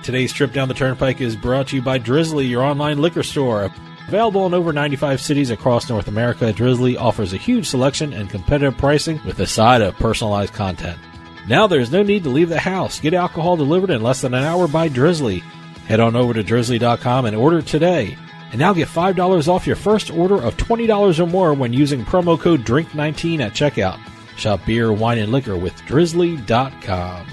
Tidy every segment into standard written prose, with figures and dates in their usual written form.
Today's trip down the Turnpike is brought to you by Drizzly, your online liquor store. Available in over 95 cities across North America, Drizzly offers a huge selection and competitive pricing with a side of personalized content. Now there's no need to leave the house. Get alcohol delivered in less than an hour by Drizzly. Head on over to drizzly.com and order today. And now get $5 off your first order of $20 or more when using promo code DRINK19 at checkout. Shop beer, wine, and liquor with drizzly.com.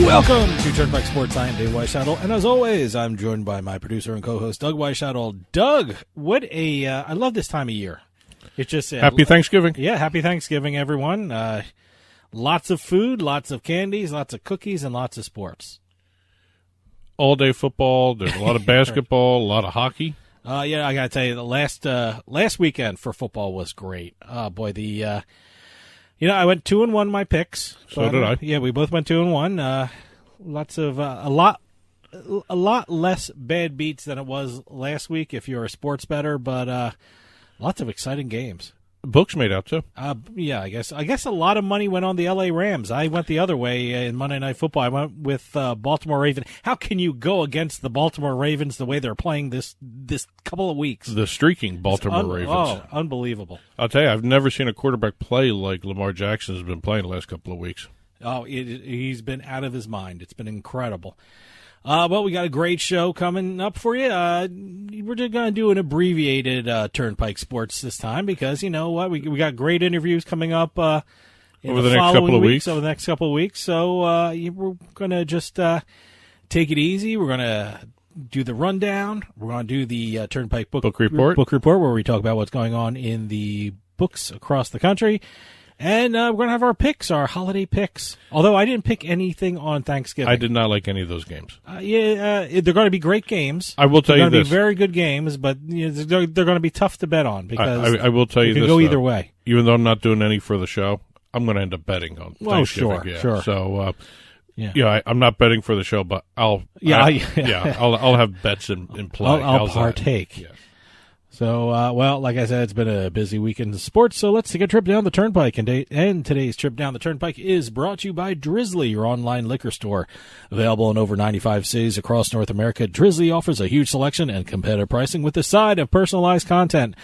Welcome to Turnpike Sports. I am Dave Weishattle, and as always, I'm joined by my producer and co-host, Doug Weishattle. Doug, I love this time of year. It's just Happy Thanksgiving. Yeah, happy Thanksgiving, everyone. Lots of food, lots of candies, lots of cookies, and lots of sports. All-day football. There's a lot of basketball, a lot of hockey. Yeah, I got to tell you, the last weekend for football was great. Oh, boy, I went 2-1 my picks. So did I. Yeah, we both went 2-1. Lots of a lot less bad beats than it was last week if you're a sports bettor, but lots of exciting games. Books made out too. Yeah, I guess a lot of money went on the LA Rams. I went the other way in Monday Night Football. I went with Baltimore Ravens. How can you go against the Baltimore Ravens the way they're playing this couple of weeks? The streaking Baltimore Ravens. Oh, unbelievable. I'll tell you, I've never seen a quarterback play like Lamar Jackson has been playing the last couple of weeks. Oh, he's been out of his mind. It's been incredible. Well, we got a great show coming up for you. We're just going to do an abbreviated Turnpike Sports this time because, you know what, we got great interviews coming up over the next couple of weeks. Over the next couple of weeks. So we're going to just take it easy. We're going to do the rundown. We're going to do the Turnpike Book Report, where we talk about what's going on in the books across the country. And we're going to have our picks, our holiday picks. Although I didn't pick anything on Thanksgiving. I did not like any of those games. They're going to be great games. I will tell you this. They're going to be very good games, but they're going to be tough to bet on because I will tell you this. It can go either way. Even though I'm not doing any for the show, I'm going to end up betting on Thanksgiving. Sure. So, I'm not betting for the show, but I'll have bets in play. I'll partake. Yeah. So, like I said, it's been a busy weekend of sports, so let's take a trip down the Turnpike. And today's trip down the Turnpike is brought to you by Drizzly, your online liquor store. Available in over 95 cities across North America, Drizzly offers a huge selection and competitive pricing with a side of personalized content.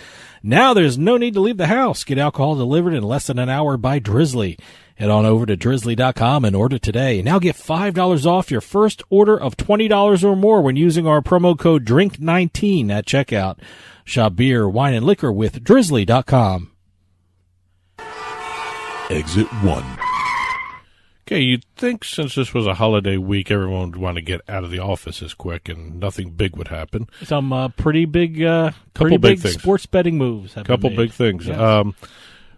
Now there's no need to leave the house. Get alcohol delivered in less than an hour by Drizzly. Head on over to drizzly.com and order today. Now get $5 off your first order of $20 or more when using our promo code DRINK19 at checkout. Shop beer, wine, and liquor with drizzly.com. Exit 1. Okay, you'd think since this was a holiday week, everyone would want to get out of the office as quick and nothing big would happen. Some pretty big things. Sports betting moves have been made. Big things. Yes.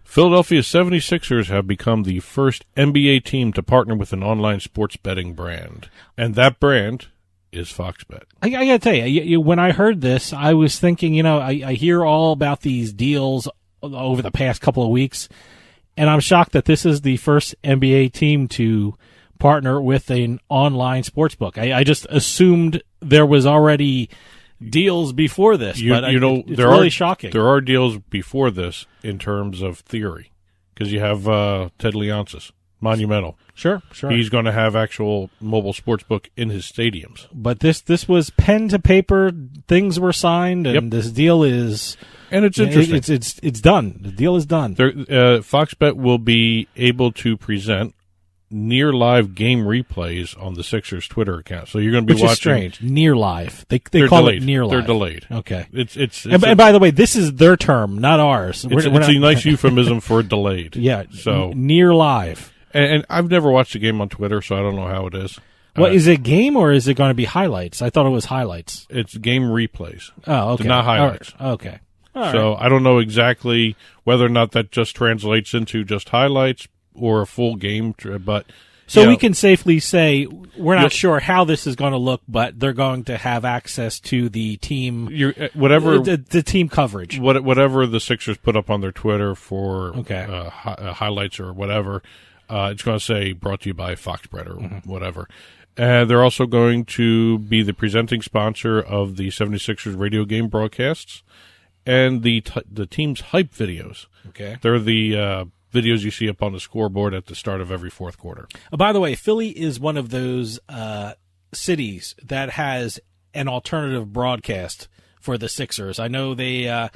Philadelphia 76ers have become the first NBA team to partner with an online sports betting brand. And that brand is Fox Bet. I got to tell you, when I heard this, I was thinking, I hear all about these deals over the past couple of weeks, and I'm shocked that this is the first NBA team to partner with an online sports book. I just assumed there was already deals before this, it's really shocking. There are deals before this in terms of theory, because you have Ted Leonsis, Monumental. Sure. He's going to have actual mobile sports book in his stadiums. But this was pen to paper. Things were signed, and this deal is... And it's interesting. It's done. The deal is done. Fox Bet will be able to present near live game replays on the Sixers Twitter account. So you're going to be Which watching. is strange. Near live. They They're call delayed. it near live. They're delayed. Okay. It's And by the way, this is their term, not ours. it's a nice euphemism for delayed. Yeah. So near live. and I've never watched a game on Twitter, so I don't know how it is. Well, is it game or is it going to be highlights? I thought it was highlights. It's game replays. Oh, okay. Not highlights. All right. Okay. All So right. I don't know exactly whether or not that just translates into just highlights or a full game, but So yeah. we can safely say we're not Yep. sure how this is going to look, but they're going to have access to the team, whatever the team coverage. whatever the Sixers put up on their Twitter for Okay. highlights or whatever, it's going to say brought to you by Foxbet or whatever. They're also going to be the presenting sponsor of the 76ers radio game broadcasts and the team's hype videos. Okay. They're the videos you see up on the scoreboard at the start of every fourth quarter. By the way, Philly is one of those cities that has an alternative broadcast for the Sixers. I know they.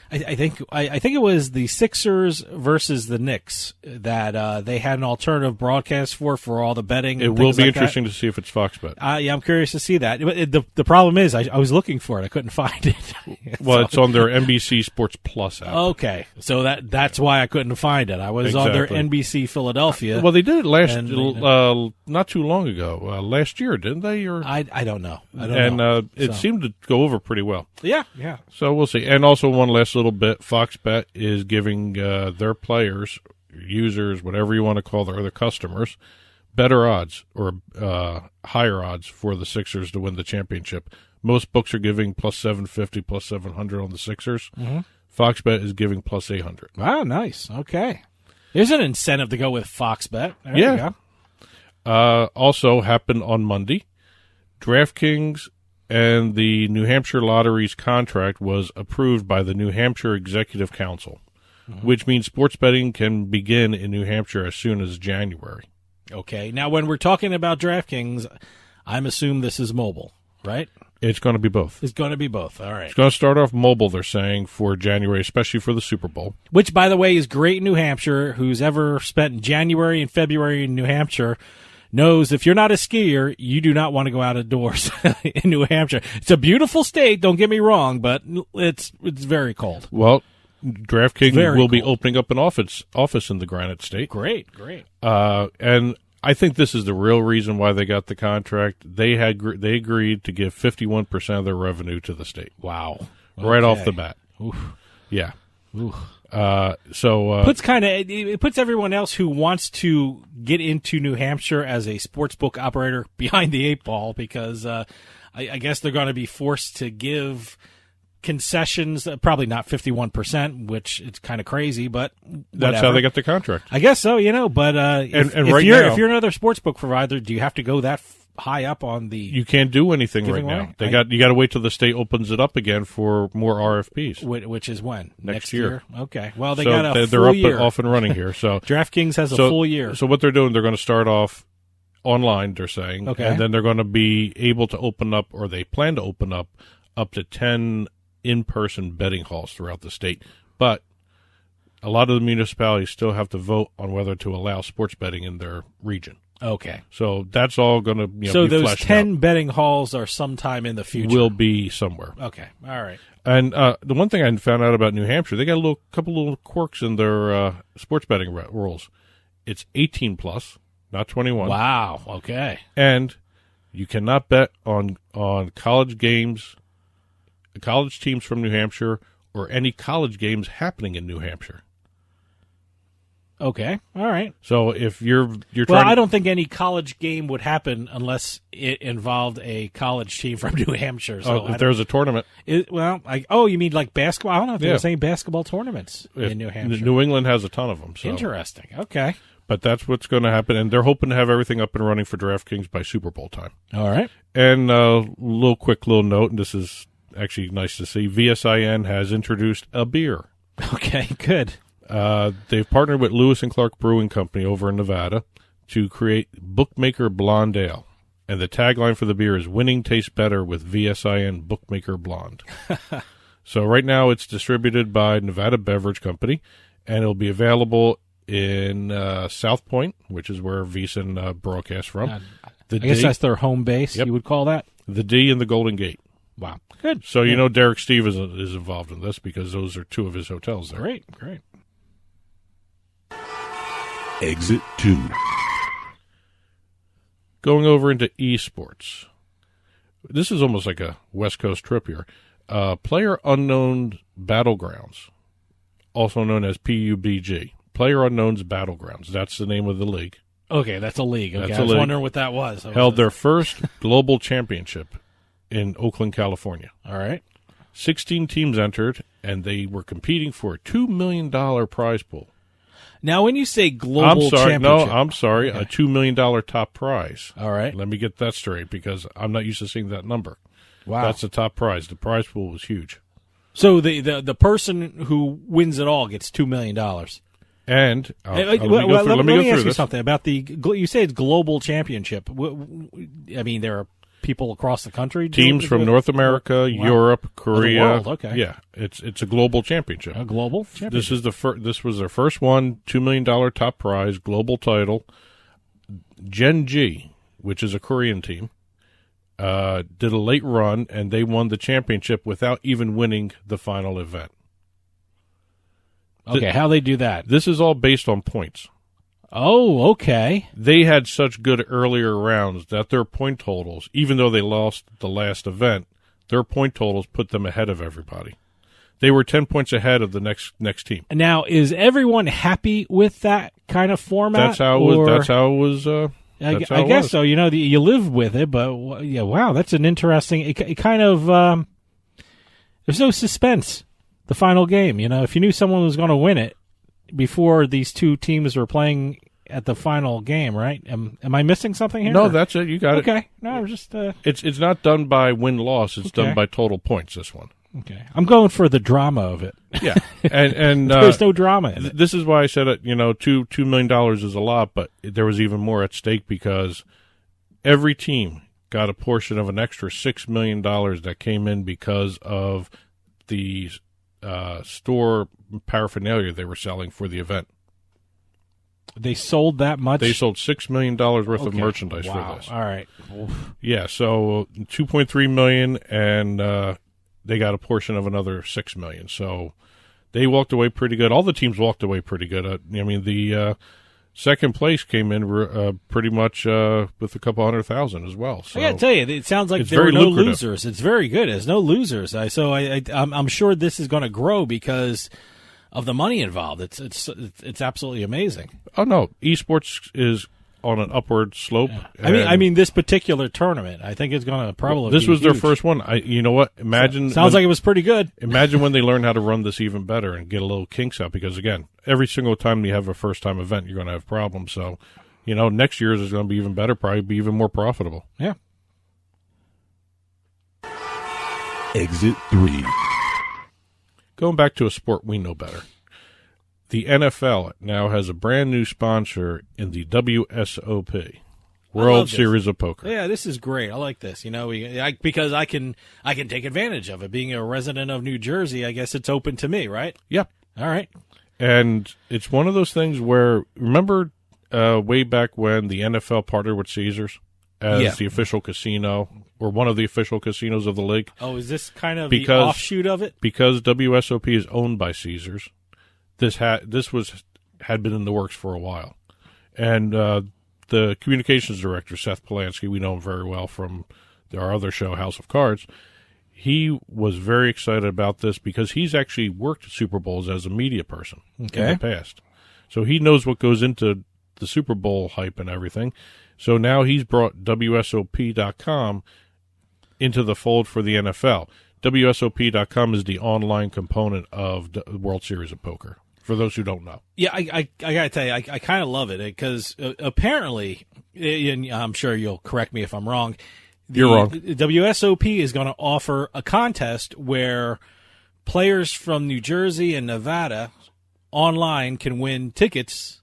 I think it was the Sixers versus the Knicks that they had an alternative broadcast for all the betting. It will be interesting to see if it's Foxbet. Yeah, I'm curious to see that. The problem is I was looking for it. I couldn't find it. Well, it's on their NBC Sports Plus app. Okay, so that's why I couldn't find it. I was on their Exactly. NBC Philadelphia. Well, they did it And, not too long ago, last year, didn't they? Or I don't know. I don't know. it So. seemed to go over pretty well. Yeah. So we'll see. And also one last little bit, Foxbet is giving their players, users, whatever you want to call their other customers, better odds or higher odds for the Sixers to win the championship. Most books are giving plus 750, plus 700 on the Sixers. Mm-hmm. Foxbet is giving plus 800. Wow, nice. Okay. There's an incentive to go with FoxBet. There Yeah. you go. Also happened on Monday. DraftKings and the New Hampshire Lottery's contract was approved by the New Hampshire Executive Council, which means sports betting can begin in New Hampshire as soon as January. Okay. Now, when we're talking about DraftKings, I'm assuming this is mobile, right? It's going to be both. It's going to be both. All right. It's going to start off mobile, they're saying, for January, especially for the Super Bowl. Which, by the way, is great in New Hampshire. Who's ever spent January and February in New Hampshire knows if you're not a skier, you do not want to go out of doors in New Hampshire. It's a beautiful state, don't get me wrong, but it's very cold. Well, DraftKings Very will be cool. opening up an office in the Granite State. Great. And I think this is the real reason why they got the contract. They agreed to give 51% of their revenue to the state. Wow. Right Okay. off the bat. Oof. Yeah. Oof. It puts everyone else who wants to get into New Hampshire as a sports book operator behind the eight ball because I guess they're going to be forced to give concessions, probably not 51%, which it's kind of crazy, but that's whatever. how they got the contract. I guess so, But if right now- if you're another sports book provider, do you have to go that high up on the You can't do anything right Giving now. away? You got to wait till the state opens it up again for more RFPs. which is when Next year. Okay, well they So got a they're full up year. and off and running here. So DraftKings has a full year. So what they're doing, they're going to start off online. They're saying, Okay. and then they're going to be able to open up, or they plan to open up to 10 in-person betting halls throughout the state. But a lot of the municipalities still have to vote on whether to allow sports betting in their region. Okay. So that's all going to So be those fleshed 10 out. betting halls are sometime in the future. Will be somewhere. Okay. All right. And the one thing I found out about New Hampshire, they got a couple little quirks in their sports betting rules. It's 18 plus, not 21. Wow. Okay. And you cannot bet on college games, college teams from New Hampshire, or any college games happening in New Hampshire. Okay. All right. So if you're Well, trying, I don't think any college game would happen unless it involved a college team from New Hampshire. So if there's a tournament, you mean like basketball? I don't know if Yeah. there's any basketball tournaments in New Hampshire. New England has a ton of them. So. Interesting. Okay. But that's what's going to happen, and they're hoping to have everything up and running for DraftKings by Super Bowl time. All right. And quick little note, and this is actually nice to see. VSIN has introduced a beer. Okay. Good. They've partnered with Lewis and Clark Brewing Company over in Nevada to create Bookmaker Blonde Ale. And the tagline for the beer is "Winning tastes better with VSIN Bookmaker Blonde." So right now it's distributed by Nevada Beverage Company, and it'll be available in South Point, which is where VEASAN broadcasts from. I guess that's their home base, Yep. you would call that? The D and the Golden Gate. Wow. Good. So you know Derek Steve is involved in this because those are two of his hotels there. Great. Exit 2. Going over into esports. This is almost like a West Coast trip here. Player Unknown Battlegrounds, also known as PUBG. Player Unknown's Battlegrounds. That's the name of the league. Okay, that's a league. Okay, That's I a was league. wondering what that was. Held their first global championship in Oakland, California. All right. 16 teams entered, and they were competing for a $2 million prize pool. Now, when you say global championship... I'm sorry, Okay. a $2 million top prize. All right. Let me get that straight because I'm not used to seeing that number. Wow. That's the top prize. The prize pool was huge. So the person who wins it all gets $2 million. And Let me ask you something about you say it's global championship. I mean, there are people across the country. Teams from North America, Europe, Korea. world, okay. Yeah, it's a global championship. A global championship. This is This was their first one, $2 million top prize, global title. Gen G, which is a Korean team, did a late run, and they won the championship without even winning the final event. Okay, how they do that? This is all based on points. Oh, okay. They had such good earlier rounds that their point totals, even though they lost the last event, their point totals put them ahead of everybody. They were 10 points ahead of the next team. Now, is everyone happy with that kind of format? That's how it was. That's how it was. I guess so. You know, you live with it, but yeah, wow, that's an interesting. It kind of there's no suspense. The final game, you know, if you knew someone was going to win it before these two teams were playing at the final game, right? Am I missing something here? No, that's it. You got it. Okay. No, I'm just. It's not done by win-loss. It's Okay. done by total points. This one. Okay. I'm going for the drama of it. Yeah, and There's no drama in it. This is why I said it. You know, $2 million is a lot, but there was even more at stake because every team got a portion of an extra $6 million that came in because of the store paraphernalia they were selling for the event. They sold that much? They sold $6 million worth of merchandise Wow. for this. All right. Oof. Yeah, so $2.3 million, and they got a portion of another $6 million. So they walked away pretty good. All the teams walked away pretty good. I mean, the second place came in pretty much with a couple $100,000 as well. So I got to tell you, it sounds like it's there were very no lucrative. losers. It's very good. There's no losers. I'm sure this is going to grow because of the money involved. It's absolutely amazing. Oh no, esports is on an upward slope. Yeah. I mean, this particular tournament, I think it's going to probably. This be was their huge. first one. You know what? Imagine Sounds like it was pretty good. Imagine when they learn how to run this even better and get a little kinks out. Because again, every single time you have a first time event, you're going to have problems. So, you know, next year's is going to be even better. Probably be even more profitable. Yeah. Exit 3. Going back to a sport we know better. The NFL now has a brand new sponsor in the WSOP, World Series of Poker. Yeah, this is great. I like this. You know, because I can take advantage of it. Being a resident of New Jersey, I guess it's open to me, right? Yep. All right. And it's one of those things where, remember way back when the NFL partnered with Caesars as the official casino, or one of the official casinos of the league? Oh, is this kind of the offshoot of it? Because WSOP is owned by Caesars. This had been in the works for a while, and the communications director Seth Polanski, we know him very well from our other show, House of Cards. He was very excited about this because he's actually worked Super Bowls as a media person in the past, so he knows what goes into the Super Bowl hype and everything. So now he's brought WSOP.com into the fold for the NFL. WSOP.com is the online component of the World Series of Poker. For those who don't know. Yeah, I got to tell you, I kind of love it because apparently, and I'm sure you'll correct me if I'm wrong. You're wrong. WSOP is going to offer a contest where players from New Jersey and Nevada online can win tickets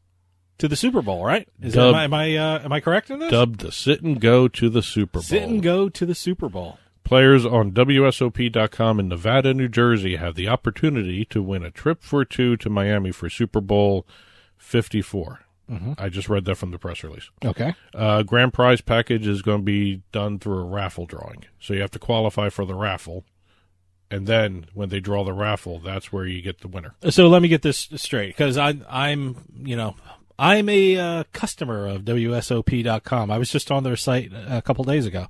to the Super Bowl, right? Am I correct in this? Dubbed the Sit and Go to the Super Bowl. Sit and Go to the Super Bowl. Players on WSOP.com in Nevada, New Jersey have the opportunity to win a trip for two to Miami for Super Bowl $54. Mm-hmm. I just read that from the press release. Okay. Grand prize package is going to be done through a raffle drawing. So you have to qualify for the raffle. And then when they draw the raffle, that's where you get the winner. So let me get this straight, because I'm a customer of WSOP.com. I was just on their site a couple days ago.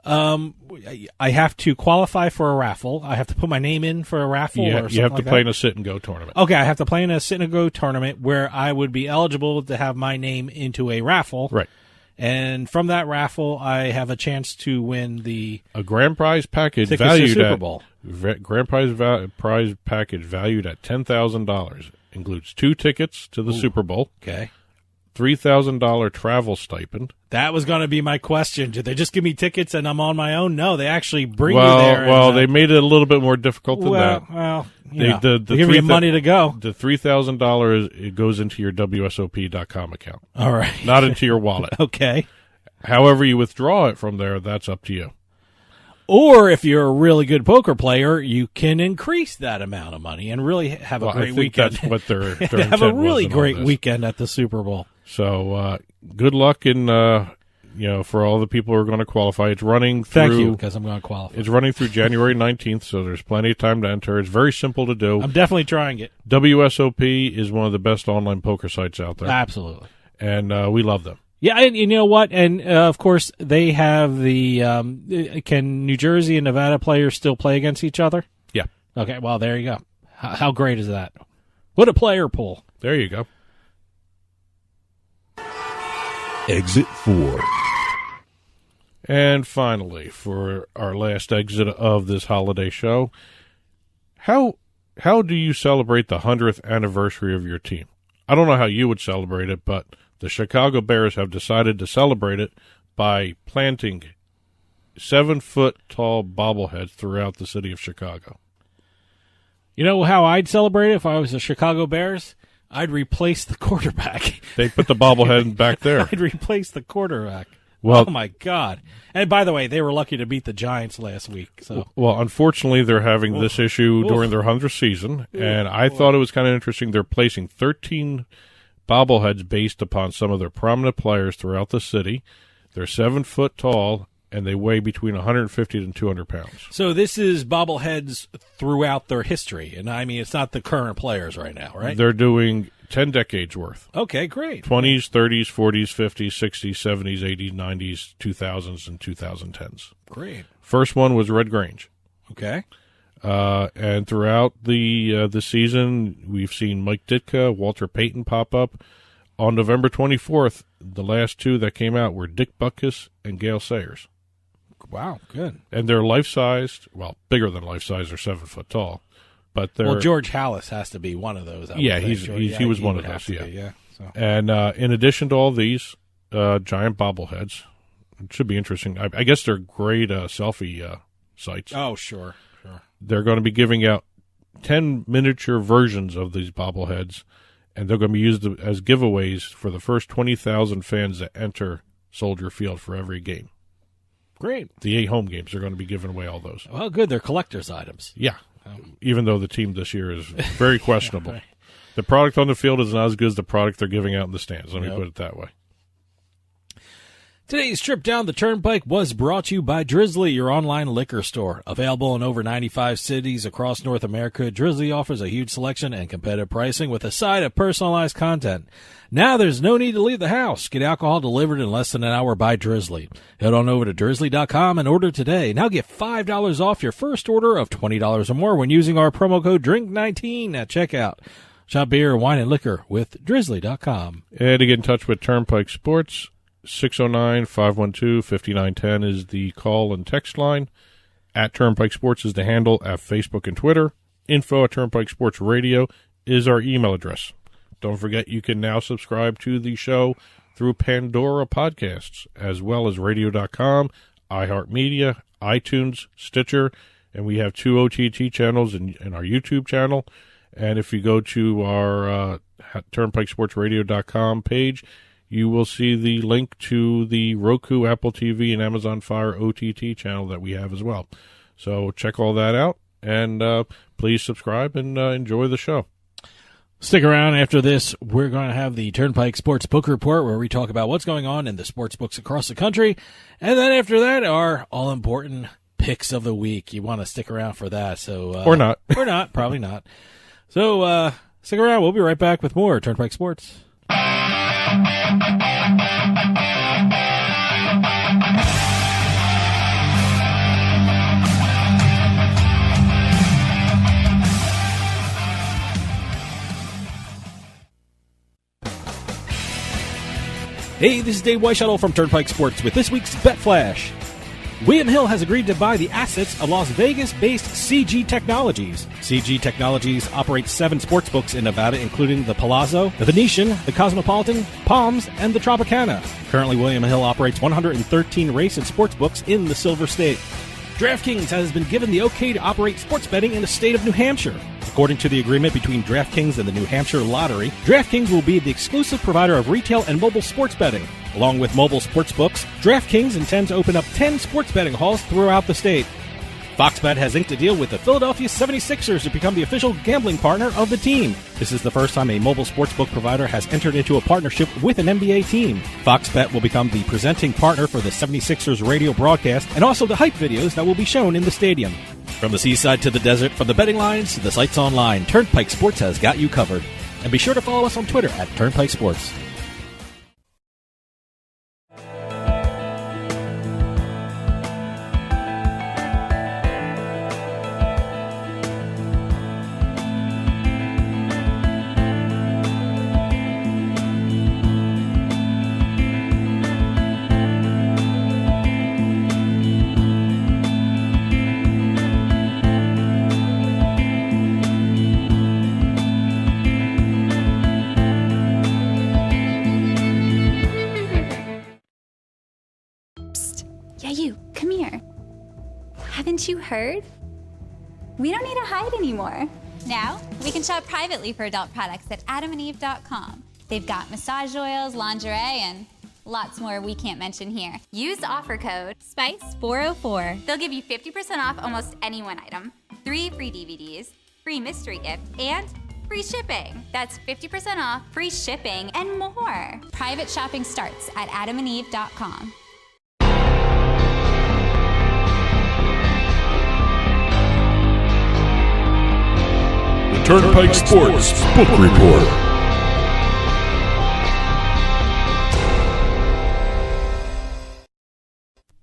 I have to qualify for a raffle. I have to put my name in for a raffle. You have to like play in that? a sit-and-go tournament. Okay, I have to play in a sit-and-go tournament where I would be eligible to have my name into a raffle. Right. And from that raffle, I have a chance to win a grand prize package tickets to Super Bowl. Grand prize package valued at $10,000 includes 2 tickets to the Super Bowl. Okay. $3,000 travel stipend. That was going to be my question. Did they just give me tickets and I'm on my own? No, they actually bring you Well, there. they made it a little bit more difficult than that. Well, They give you money to go. The $3,000 it goes into your WSOP.com account, All right. not into your wallet. Okay. However you withdraw it from there, that's up to you. Or if you're a really good poker player, you can increase that amount of money and really have a great I think weekend. that's what their have intent a was really in all great this. weekend at the Super Bowl. So good luck in for all the people who are going to qualify. It's running through. Thank you, because I'm going to qualify. It's running through January 19th, so there's plenty of time to enter. It's very simple to do. I'm definitely trying it. WSOP is one of the best online poker sites out there, Absolutely. and we love them. Yeah, and you know what? And, of course, they have the can New Jersey and Nevada players still play against each other? Yeah. Okay, well, there you go. How great is that? What a player pool. There you go. Exit 4. And finally, for our last exit of this holiday show, how do you celebrate the 100th anniversary of your team? I don't know how you would celebrate it, but the Chicago Bears have decided to celebrate it by planting 7-foot-tall bobbleheads throughout the city of Chicago. You know how I'd celebrate it if I was the Chicago Bears? I'd replace the quarterback. They put the bobblehead back there. I'd replace the quarterback. Well, oh, my God. And by the way, they were lucky to beat the Giants last week. So, well, unfortunately, they're having this issue during their 100th season, and I thought it was kind of interesting. They're placing 13 bobbleheads based upon some of their prominent players throughout the city. They're 7 foot tall, and they weigh between 150 and 200 pounds. So this is bobbleheads throughout their history. And, I mean, it's not the current players right now, right? They're doing 10 decades worth. Okay, great. 20s, 30s, 40s, 50s, 60s, 70s, 80s, 90s, 2000s, and 2010s. Great. First one was Red Grange. Okay. And throughout the season, we've seen Mike Ditka, Walter Payton pop up. On November 24th, the last 2 that came out were Dick Butkus and Gale Sayers. Wow, good. And they're life-sized, well, bigger than life-size, they're 7 foot tall. But they're, Well, George Hallis has to be one of those. I would Yeah, think. he was one would of have those, to be, yeah. So. And in addition to all these giant bobbleheads, it should be interesting. I guess they're great selfie sites. Oh, sure. They're going to be giving out 10 miniature versions of these bobbleheads, and they're going to be used as giveaways for the first 20,000 fans that enter Soldier Field for every game. Great. The 8 home games, they're going to be giving away all those. Well, good. They're collector's items. Yeah, even though the team this year is very questionable. Right. The product on the field is not as good as the product they're giving out in the stands. Let me put it that way. Today's trip down the Turnpike was brought to you by Drizzly, your online liquor store. Available in over 95 cities across North America, Drizzly offers a huge selection and competitive pricing with a side of personalized content. Now there's no need to leave the house. Get alcohol delivered in less than an hour by Drizzly. Head on over to drizzly.com and order today. Now get $5 off your first order of $20 or more when using our promo code DRINK19 at checkout. Shop beer, wine, and liquor with drizzly.com. And to get in touch with Turnpike Sports, 609-512-5910 is the call and text line. At Turnpike Sports is the handle at Facebook and Twitter. Info at Turnpike Sports Radio is our email address. Don't forget you can now subscribe to the show through Pandora Podcasts, as well as radio.com, iHeartMedia, iTunes, Stitcher, and we have 2 OTT channels in our YouTube channel. And if you go to our TurnpikeSportsRadio.com page, you will see the link to the Roku, Apple TV, and Amazon Fire OTT channel that we have as well. So check all that out, and please subscribe and enjoy the show. Stick around after this. We're going to have the Turnpike Sports Book Report where we talk about what's going on in the sports books across the country. And then after that, our all-important picks of the week. You want to stick around for that. So Or not. Or not. Probably not. So stick around. We'll be right back with more Turnpike Sports. Hey, this is Dave Weishuttle from Turnpike Sports with this week's Bet Flash. William Hill has agreed to buy the assets of Las Vegas-based CG Technologies. CG Technologies operates 7 sportsbooks in Nevada, including the Palazzo, the Venetian, the Cosmopolitan, Palms, and the Tropicana. Currently, William Hill operates 113 race and sportsbooks in the Silver State. DraftKings has been given the okay to operate sports betting in the state of New Hampshire. According to the agreement between DraftKings and the New Hampshire Lottery, DraftKings will be the exclusive provider of retail and mobile sports betting. Along with mobile sports books, DraftKings intends to open up 10 sports betting halls throughout the state. Fox Bet has inked a deal with the Philadelphia 76ers to become the official gambling partner of the team. This is the first time a mobile sportsbook provider has entered into a partnership with an NBA team. Fox Bet will become the presenting partner for the 76ers radio broadcast and also the hype videos that will be shown in the stadium. From the seaside to the desert, from the betting lines to the sites online, Turnpike Sports has got you covered. And be sure to follow us on Twitter at Turnpike Sports. Haven't you heard? We don't need to hide anymore. Now, we can shop privately for adult products at adamandeve.com. They've got massage oils, lingerie, and lots more we can't mention here. Use offer code SPICE404. They'll give you 50% off almost any one item, 3 free DVDs, free mystery gift, and free shipping. That's 50% off, free shipping, and more. Private shopping starts at adamandeve.com. Turnpike Sports Book Report.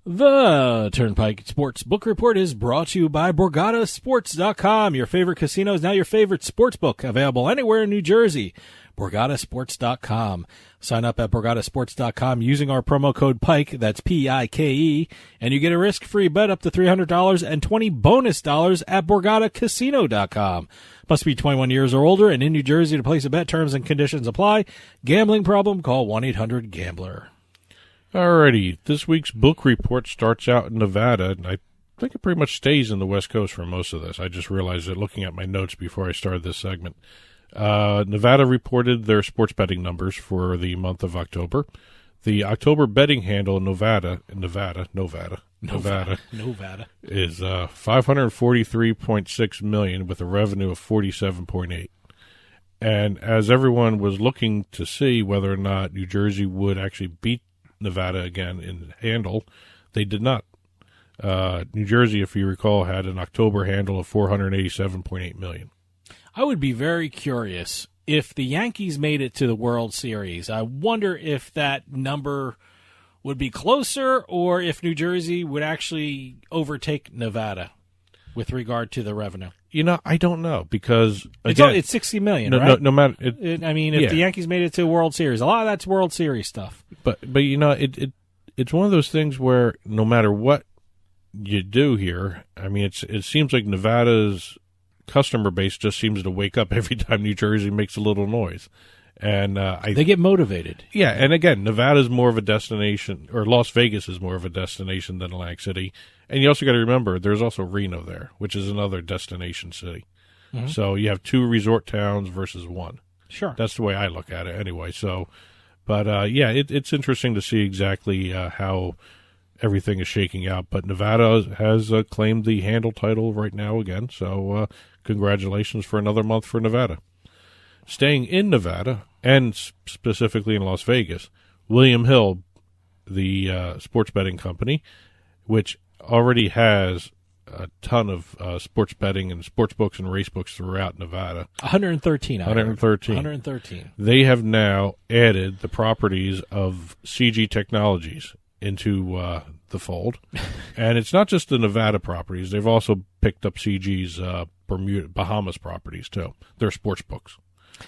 The Turnpike Sports Book Report is brought to you by BorgataSports.com. Your favorite casino is now your favorite sports book, available anywhere in New Jersey. BorgataSports.com. Sign up at BorgataSports.com using our promo code PIKE, that's P-I-K-E, and you get a risk-free bet up to $300 and 20 bonus dollars at BorgataCasino.com. Must be 21 years or older and in New Jersey to place a bet. Terms and conditions apply. Gambling problem? Call 1-800-GAMBLER. Alrighty, this week's book report starts out in Nevada, and I think it pretty much stays in the West Coast for most of this. I just realized it looking at my notes before I started this segment. Nevada reported their sports betting numbers for the month of October. The October betting handle in Nevada is $543.6 million with a revenue of $47.8. And as everyone was looking to see whether or not New Jersey would actually beat Nevada again in handle, they did not. New Jersey, if you recall, had an October handle of $487.8 million. I would be very curious if the Yankees made it to the World Series. I wonder if that number would be closer or if New Jersey would actually overtake Nevada with regard to the revenue. You know, I don't know because again, it's $60 million, right? No matter. If the Yankees made it to the World Series, a lot of that's World Series stuff. But you know, it's one of those things where no matter what you do here, I mean, it seems like Nevada's customer base just seems to wake up every time New Jersey makes a little noise, and they get motivated. Yeah, and again, Nevada's more of a destination, or Las Vegas is more of a destination than Atlantic City. And you also got to remember, there's also Reno there, which is another destination city. Mm-hmm. So you have 2 resort towns versus 1. Sure, that's the way I look at it, anyway. So, but yeah, it's interesting to see exactly how everything is shaking out. But Nevada has claimed the handle title right now again. So, congratulations for another month for Nevada. Staying in Nevada, and specifically in Las Vegas, William Hill, the sports betting company, which already has a ton of sports betting and sports books and race books throughout Nevada. 113. 113. 113. They have now added the properties of CG Technologies into the fold. And it's not just the Nevada properties. They've also picked up CG's Bahamas properties, too. Their sports books.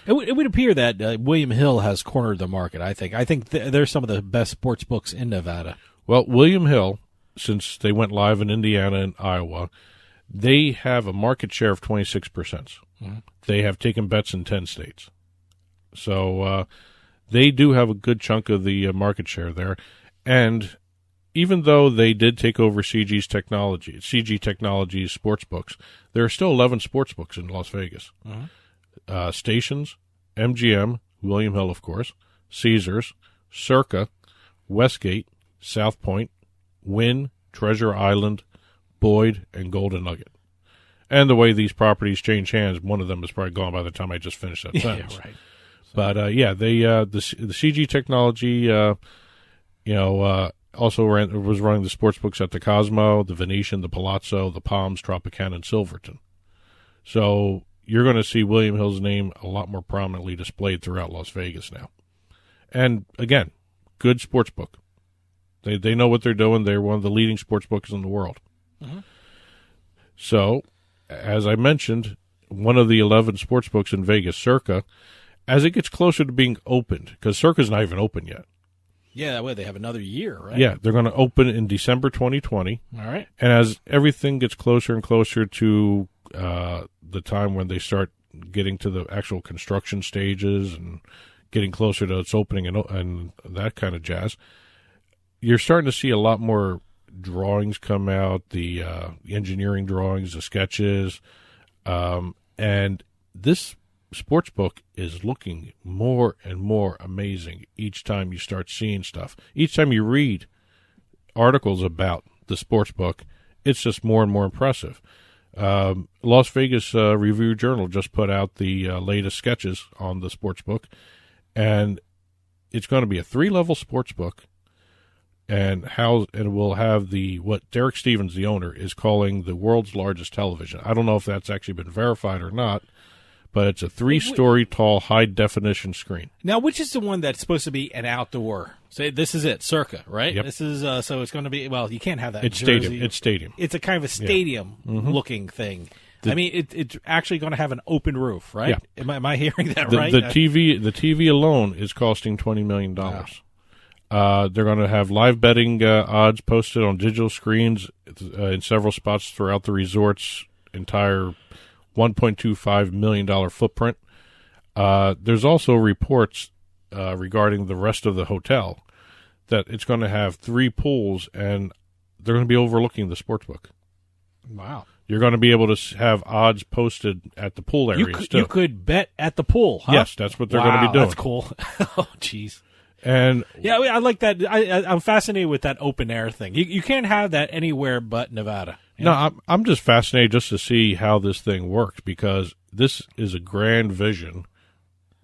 It would appear that William Hill has cornered the market, I think. I think they're some of the best sports books in Nevada. Well, William Hill, since they went live in Indiana and Iowa, they have a market share of 26%. Mm-hmm. They have taken bets in 10 states. So they do have a good chunk of the market share there. And even though they did take over CG Technologies sports books, there are still 11 sports books in Las Vegas. Mm-hmm. Stations, MGM, William Hill, of course, Caesars, Circa, Westgate, South Point, Wynn, Treasure Island, Boyd, and Golden Nugget. And the way these properties change hands, one of them is probably gone by the time I just finished that sentence. Right. But they the CG Technology, also was running the sports books at the Cosmo, the Venetian, the Palazzo, the Palms, Tropicana, and Silverton. So you're going to see William Hill's name a lot more prominently displayed throughout Las Vegas now. And again, good sports book. They know what they're doing. They're one of the leading sports books in the world. Mm-hmm. So, as I mentioned, one of the 11 sports books in Vegas, Circa, as it gets closer to being opened, because Circa's not even open yet. Yeah, that way they have another year, right? Yeah, they're going to open in December 2020. All right. And as everything gets closer and closer to the time when they start getting to the actual construction stages and getting closer to its opening and that kind of jazz, you're starting to see a lot more drawings come out, the engineering drawings, the sketches, and this sports book is looking more and more amazing each time you start seeing stuff. Each time you read articles about the sports book, it's just more and more impressive. Las Vegas Review Journal just put out the latest sketches on the sports book, and it's going to be a 3-level sports book. And we'll have what Derek Stevens, the owner, is calling the world's largest television. I don't know if that's actually been verified or not, but it's a 3-story tall high-definition screen. Now, which is the one that's supposed to be an outdoor? Say, this is it, Circa, right? Yep. This is so it's going to be. Well, you can't have that. It's in Jersey. stadium. It's stadium. It's a kind of a stadium-looking thing. I mean, it's actually going to have an open roof, right? Yeah. Am I hearing that right? The TV alone is costing $20 million. Wow. They're going to have live betting odds posted on digital screens in several spots throughout the resort's entire $1.25 million footprint. There's also reports regarding the rest of the hotel that it's going to have 3 pools, and they're going to be overlooking the sportsbook. Wow. You're going to be able to have odds posted at the pool areas, too. You could bet at the pool, huh? Yes, that's what they're going to be doing. That's cool. Oh, jeez. And yeah, I like that. I'm fascinated with that open air thing. You can't have that anywhere but Nevada. No, I'm just fascinated just to see how this thing works, because this is a grand vision,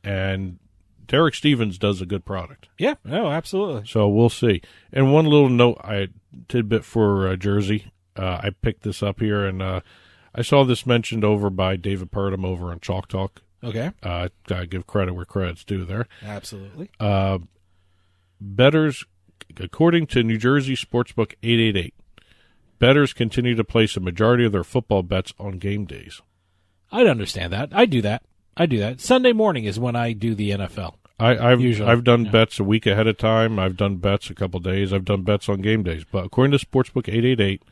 and Derek Stevens does a good product. Yeah, no, absolutely. So we'll see. And one little tidbit for Jersey. I picked this up here, and I saw this mentioned over by David Purdom over on Chalk Talk. Okay. Gotta give credit where credit's due there. Absolutely. Bettors, according to New Jersey Sportsbook 888, bettors continue to place a majority of their football bets on game days. I'd understand that. I do that. Sunday morning is when I do the NFL. I've done bets a week ahead of time. I've done bets a couple days. I've done bets on game days. But according to Sportsbook 888,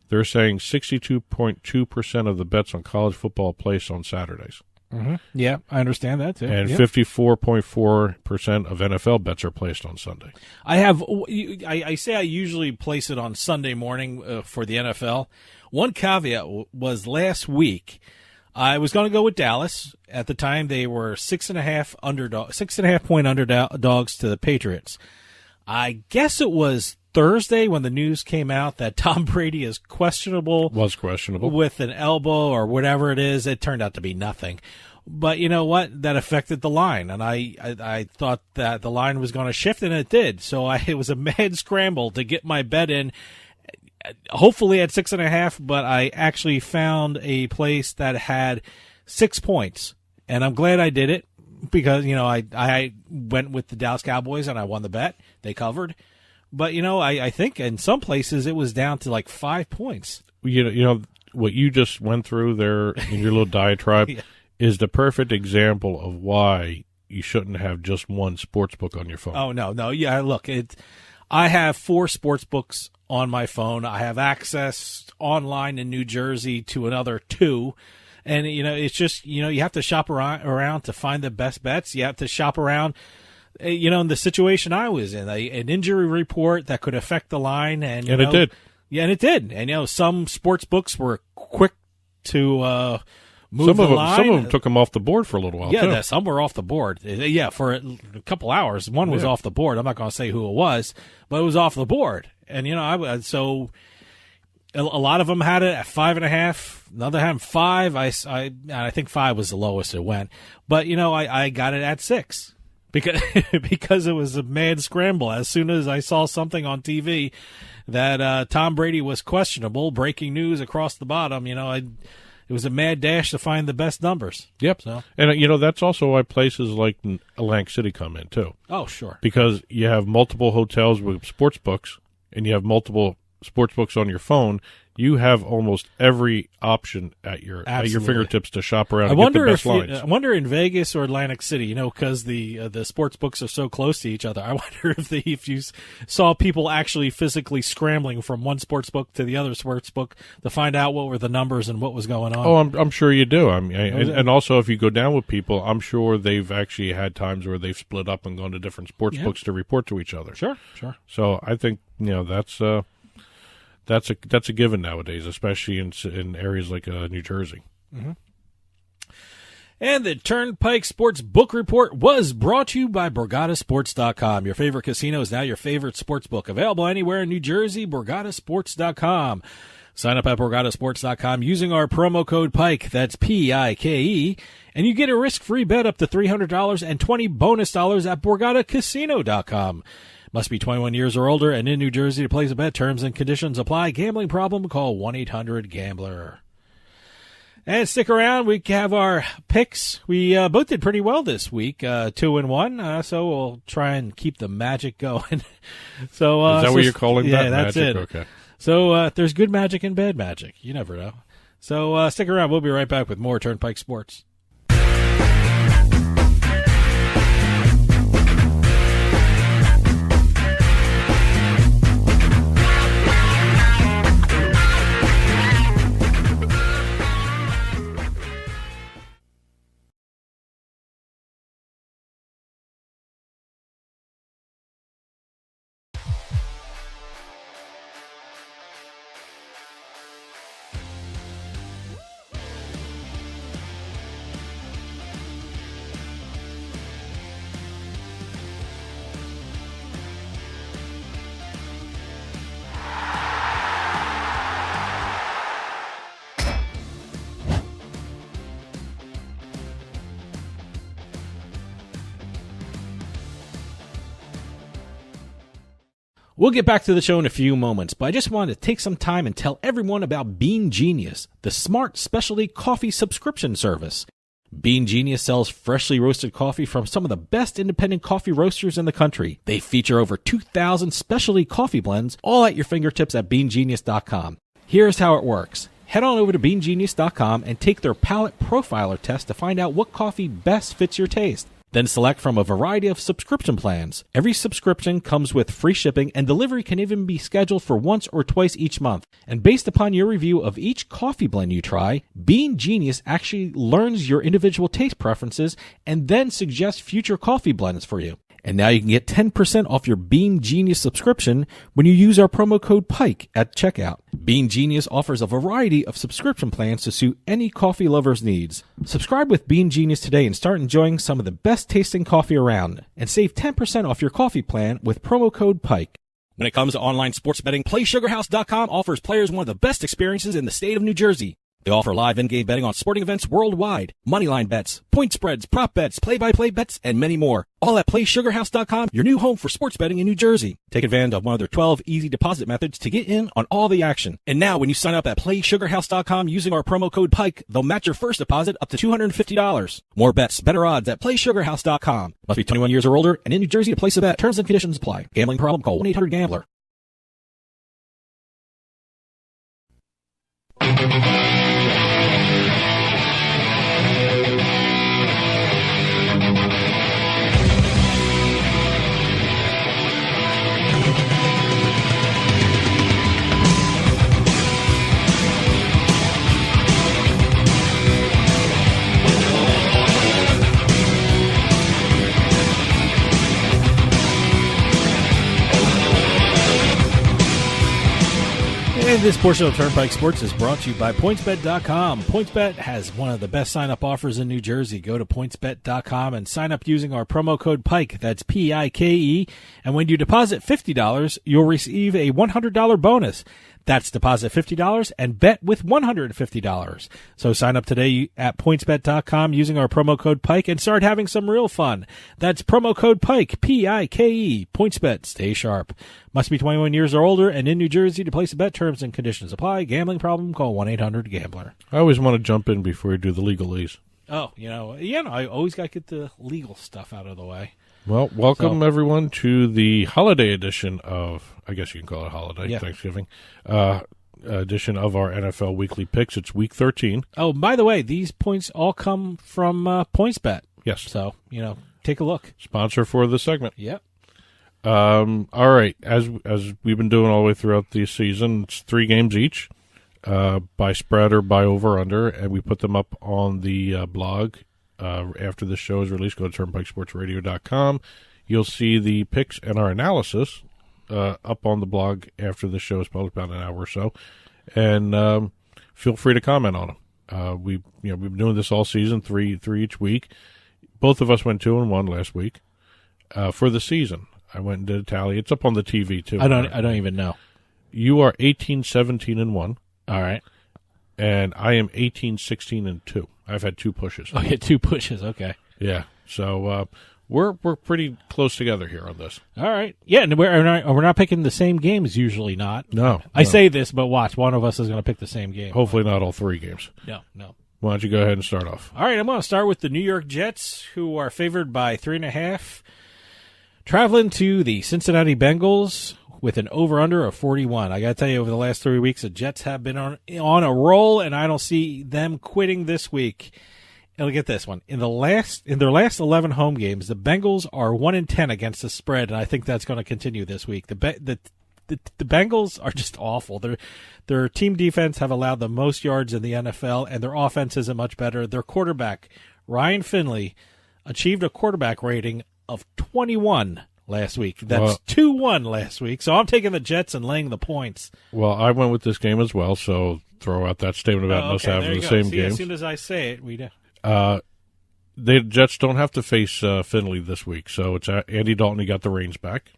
they're saying 62.2% of the bets on college football are placed on Saturdays. Mm-hmm. Yeah, I understand that too. And 54.4% of NFL bets are placed on Sunday. I say I usually place it on Sunday morning for the NFL. One caveat was last week. I was going to go with Dallas. At the time, they were 6.5 point underdogs to the Patriots. I guess it was Thursday when the news came out that Tom Brady is questionable. Was questionable. With an elbow or whatever it is. It turned out to be nothing. But you know what? That affected the line, and I thought that the line was going to shift, and it did. So it was a mad scramble to get my bet in, hopefully at 6.5, but I actually found a place that had 6 points, and I'm glad I did it because, you know, I went with the Dallas Cowboys, and I won the bet. They covered. But, you know, I think in some places it was down to like 5 points. You know what you just went through there in your little diatribe Yeah. is the perfect example of why you shouldn't have just one sports book on your phone. Oh, no. Yeah, look, I have 4 sports books on my phone. I have access online in New Jersey to another 2. And, you know, it's just, you know, you have to shop around to find the best bets. You have to shop around, you know, in the situation I was in, an injury report that could affect the line. And it did. Yeah, and it did. And, you know, some sports books were quick to move the line. Some of them took them off the board for a little while, too. Yeah, some were off the board. Yeah, for a couple hours. One was off the board. I'm not going to say who it was, but it was off the board. And, you know, so a lot of them had it at 5.5. Another had 5. I think 5 was the lowest it went. But, you know, I got it at 6 because it was a mad scramble. As soon as I saw something on TV that Tom Brady was questionable, breaking news across the bottom, you know, it was a mad dash to find the best numbers. Yep. So. And, you know, that's also why places like Atlantic City come in, too. Oh, sure. Because you have multiple hotels with sports books, and you have multiple sports books on your phone. You have almost every option at your fingertips to shop around and get the best lines. I wonder in Vegas or Atlantic City, you know, because the sports books are so close to each other. I wonder if you saw people actually physically scrambling from one sports book to the other sports book to find out what were the numbers and what was going on. Oh, I'm sure you do. I mean, and also if you go down with people, I'm sure they've actually had times where they've split up and gone to different sports books to report to each other. Sure. So I think, you know, that's a given nowadays, especially in areas like New Jersey. Mm-hmm. And the Turnpike Sports Book Report was brought to you by BorgataSports.com. Your favorite casino is now your favorite sports book. Available anywhere in New Jersey, BorgataSports.com. Sign up at BorgataSports.com using our promo code PIKE, that's PIKE, and you get a risk-free bet up to $300 and 20 bonus dollars at BorgataCasino.com. Must be 21 years or older and in New Jersey to place a bet. Terms and conditions apply. Gambling problem? Call 1-800-GAMBLER. And stick around. We have our picks. We both did pretty well this week, 2-1. So we'll try and keep the magic going. So is that what you're calling that? Yeah, that's magic? it. Okay. So there's good magic and bad magic. You never know. So stick around. We'll be right back with more Turnpike Sports. We'll get back to the show in a few moments, but I just wanted to take some time and tell everyone about Bean Genius, the smart specialty coffee subscription service. Bean Genius sells freshly roasted coffee from some of the best independent coffee roasters in the country. They feature over 2,000 specialty coffee blends, all at your fingertips at beangenius.com. Here's how it works. Head on over to beangenius.com and take their palate profiler test to find out what coffee best fits your taste. Then select from a variety of subscription plans. Every subscription comes with free shipping, and delivery can even be scheduled for once or twice each month. And based upon your review of each coffee blend you try, Bean Genius actually learns your individual taste preferences and then suggests future coffee blends for you. And now you can get 10% off your Bean Genius subscription when you use our promo code PIKE at checkout. Bean Genius offers a variety of subscription plans to suit any coffee lover's needs. Subscribe with Bean Genius today and start enjoying some of the best tasting coffee around. And save 10% off your coffee plan with promo code PIKE. When it comes to online sports betting, PlaySugarHouse.com offers players one of the best experiences in the state of New Jersey. They offer live in-game betting on sporting events worldwide, moneyline bets, point spreads, prop bets, play-by-play bets, and many more. All at PlaySugarHouse.com, your new home for sports betting in New Jersey. Take advantage of one of their 12 easy deposit methods to get in on all the action. And now when you sign up at PlaySugarHouse.com using our promo code PIKE, they'll match your first deposit up to $250. More bets, better odds at PlaySugarHouse.com. Must be 21 years or older and in New Jersey to place a bet. Terms and conditions apply. Gambling problem? Call 1-800-GAMBLER. And this portion of Turnpike Sports is brought to you by PointsBet.com. PointsBet has one of the best sign-up offers in New Jersey. Go to PointsBet.com and sign up using our promo code PIKE. That's P-I-K-E. And when you deposit $50, you'll receive a $100 bonus. That's deposit $50 and bet with $150. So sign up today at PointsBet.com using our promo code PIKE and start having some real fun. That's promo code PIKE, P-I-K-E. PointsBet. Stay sharp. Must be 21 years or older and in New Jersey to place a bet. Terms and conditions apply. Gambling problem? Call 1-800-GAMBLER. I always want to jump in before you do the legalese. Oh, I always got to get the legal stuff out of the way. Well, welcome everyone to the holiday edition of, I guess you can call it holiday, Thanksgiving, edition of our NFL Weekly Picks. It's Week 13. Oh, by the way, these points all come from PointsBet. Yes. So, take a look. Sponsor for the segment. Yep. All right. As we've been doing all the way throughout the season, it's 3 games each, by spread or by over-under, and we put them up on the blog. After the show is released, go to turnpikesportsradio.com. You'll see the picks and our analysis up on the blog after the show is published, about an hour or so. And feel free to comment on them. We've been doing this all season, three each week. Both of us went 2-1 last week. For the season, I went and did a tally. It's up on the TV too. I don't even know. You are 18-17-1. All right. And I am 18-16-2. I've had 2 pushes. Oh, you had 2 pushes. Okay. Yeah. So we're pretty close together here on this. All right. Yeah, and we're not picking the same games. Usually not. No. I say this, but watch, one of us is going to pick the same game. Hopefully not all 3 games. No. Why don't you go ahead and start off? All right. I'm going to start with the New York Jets, who are favored by 3.5, traveling to the Cincinnati Bengals with an over-under of 41. I got to tell you, over the last 3 weeks, the Jets have been on a roll, and I don't see them quitting this week. And look at this one. In their last 11 home games, the Bengals are 1-10 against the spread, and I think that's going to continue this week. The Bengals are just awful. Their team defense have allowed the most yards in the NFL, and their offense isn't much better. Their quarterback, Ryan Finley, achieved a quarterback rating of 21 last week. That's 2-1 last week. So I'm taking the Jets and laying the points. Well, I went with this game as well, so throw out that statement about us having the same game. As soon as I say it, we do. The Jets don't have to face Finley this week, so it's Andy Dalton. He got the reins back.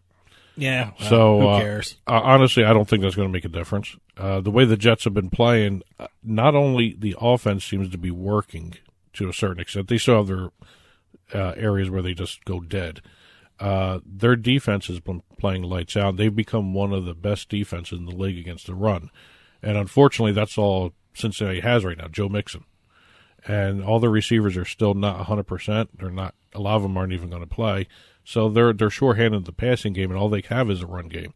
Yeah, well, so who cares? Honestly, I don't think that's going to make a difference. The way the Jets have been playing, not only the offense seems to be working to a certain extent, they still have their areas where they just go dead. Their defense has been playing lights out. They've become one of the best defenses in the league against the run. And unfortunately, that's all Cincinnati has right now, Joe Mixon. And all the receivers are still not 100%. They're not. A lot of them aren't even going to play. So they're shorthanded in the passing game, and all they have is a run game.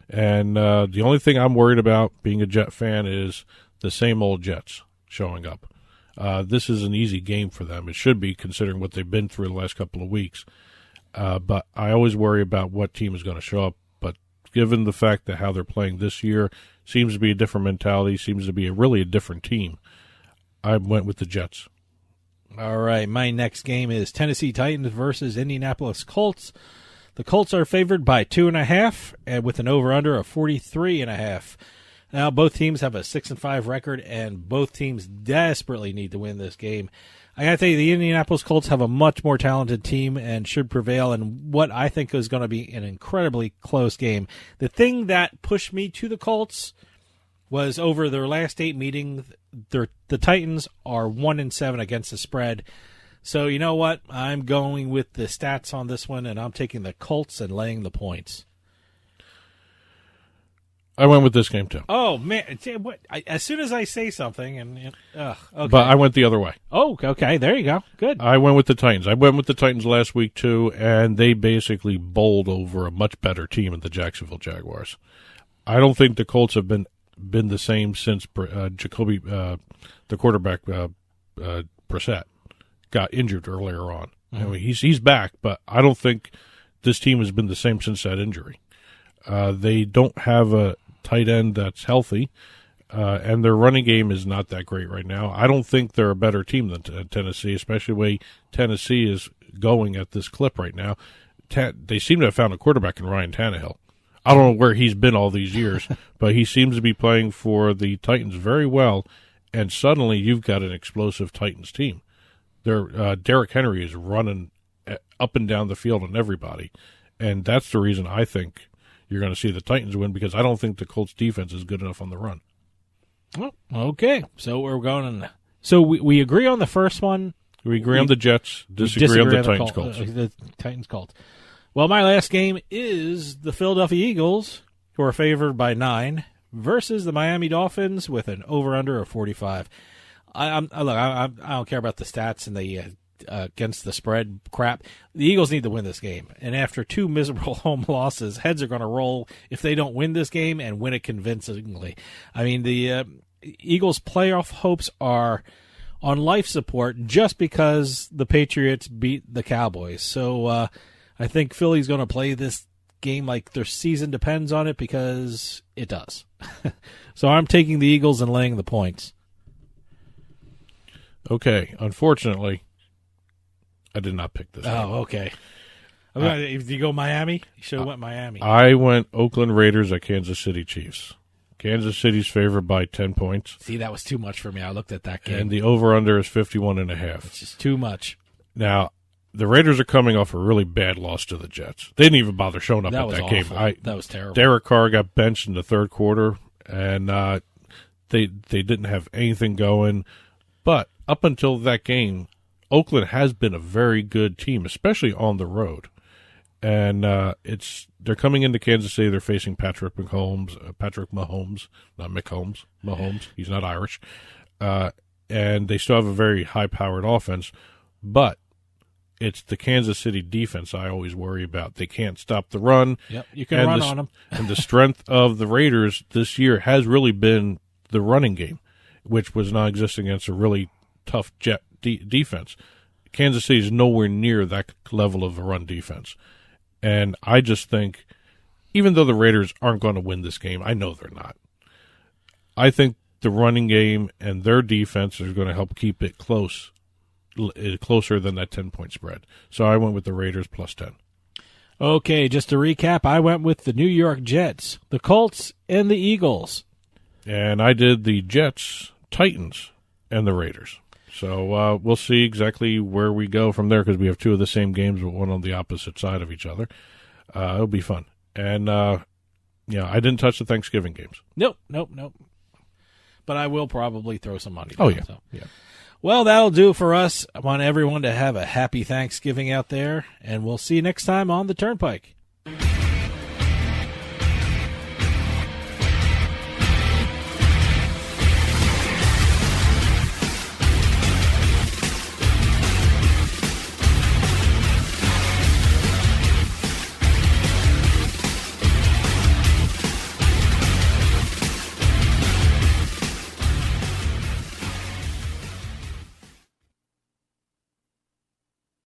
And the only thing I'm worried about, being a Jet fan, is the same old Jets showing up. This is an easy game for them. It should be, considering what they've been through the last couple of weeks. But I always worry about what team is going to show up. But given the fact that how they're playing this year seems to be a different mentality, seems to be really a different team, I went with the Jets. All right, my next game is Tennessee Titans versus Indianapolis Colts. The Colts are favored by 2.5, and with an over-under of 43.5. Now, both teams have a 6-5 record, and both teams desperately need to win this game. I got to tell you, the Indianapolis Colts have a much more talented team and should prevail in what I think is going to be an incredibly close game. The thing that pushed me to the Colts was over their last 8 meetings, the Titans are 1-7 against the spread. So you know what? I'm going with the stats on this one, and I'm taking the Colts and laying the points. I went with this game too. Oh man! As soon as I say something, okay. But I went the other way. Oh, okay. There you go. Good. I went with the Titans. I went with the Titans last week too, and they basically bowled over a much better team in the Jacksonville Jaguars. I don't think the Colts have been the same since Jacoby, the quarterback, Brissett, got injured earlier on. I mean, he's back, but I don't think this team has been the same since that injury. They don't have a tight end that's healthy, and their running game is not that great right now. I don't think they're a better team than Tennessee, especially the way Tennessee is going at this clip right now. They seem to have found a quarterback in Ryan Tannehill. I don't know where he's been all these years, but he seems to be playing for the Titans very well, and suddenly you've got an explosive Titans team. Derrick Henry is running up and down the field on everybody, and that's the reason I think you're going to see the Titans win, because I don't think the Colts defense is good enough on the run. Well, okay. So we're going. So we agree on the first one. We agree on the Jets, disagree on the Titans Colts. The Titans Colts. Well, my last game is the Philadelphia Eagles, who are favored by 9, versus the Miami Dolphins with an over/under of 45. I don't care about the stats and the against the spread crap. The Eagles need to win this game, and after 2 miserable home losses, heads are going to roll if they don't win this game and win it convincingly. I mean, the Eagles' playoff hopes are on life support just because the Patriots beat the Cowboys. So I think Philly's going to play this game like their season depends on it, because it does. So I'm taking the Eagles and laying the points. Okay, unfortunately, I did not pick this. Oh, okay. If you go Miami, you should have went Miami. I went Oakland Raiders at Kansas City Chiefs. Kansas City's favored by 10 points. See, that was too much for me. I looked at that game. And the over-under is 51.5. It's just too much. Now, the Raiders are coming off a really bad loss to the Jets. They didn't even bother showing up That at was that awful. game. That was terrible. Derek Carr got benched in the third quarter, and they didn't have anything going. But up until that game, Oakland has been a very good team, especially on the road. And they're coming into Kansas City. They're facing Patrick Mahomes, not McHolmes. Mahomes. He's not Irish. And they still have a very high-powered offense. But it's the Kansas City defense I always worry about. They can't stop the run. Yep, you can run on them. And the strength of the Raiders this year has really been the running game, which was non-existent against a really tough Jet defense. Kansas City is nowhere near that level of a run defense. And I just think, even though the Raiders aren't going to win this game, I know they're not. I think the running game and their defense are going to help keep it closer than that 10-point spread. So I went with the Raiders plus 10. Okay, just to recap, I went with the New York Jets, the Colts, and the Eagles. And I did the Jets, Titans, and the Raiders. So we'll see exactly where we go from there, because we have 2 of the same games, but one on the opposite side of each other. It'll be fun. And, I didn't touch the Thanksgiving games. Nope. But I will probably throw some money down. Oh, yeah. So. Yeah. Well, that'll do it for us. I want everyone to have a happy Thanksgiving out there, and we'll see you next time on the Turnpike.